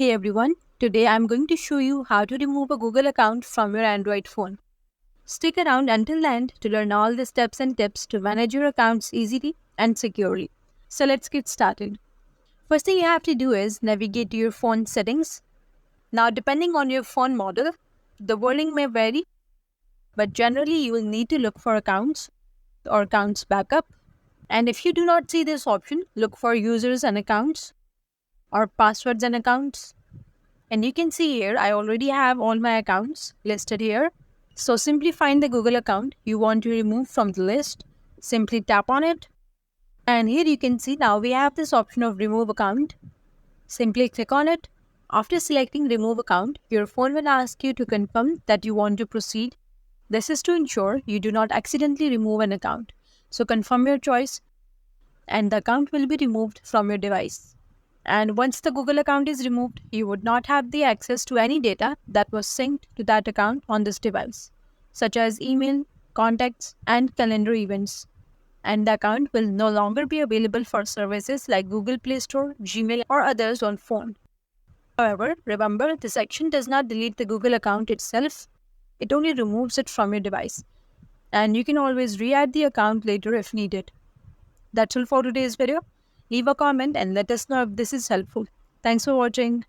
Hey everyone, today I'm going to show you how to remove a Google account from your Android phone. Stick around until the end to learn all the steps and tips to manage your accounts easily and securely. So let's get started. First thing you have to do is navigate to your phone settings. Now depending on your phone model, the wording may vary, but generally you will need to look for accounts or accounts backup. And if you do not see this option, look for users and accounts or passwords and accounts. And you can see here, I already have all my accounts listed here. So simply find the Google account you want to remove from the list. Simply tap on it. And here you can see now we have this option of remove account. Simply click on it. After selecting remove account, your phone will ask you to confirm that you want to proceed. This is to ensure you do not accidentally remove an account. So confirm your choice and the account will be removed from your device. And once the Google account is removed, you would not have the access to any data that was synced to that account on this device, such as email, contacts, and calendar events. And the account will no longer be available for services like Google Play Store, Gmail, or others on phone. However, remember, this action does not delete the Google account itself. It only removes it from your device. And you can always re-add the account later if needed. That's all for today's video. Leave a comment and let us know if this is helpful. Thanks for watching.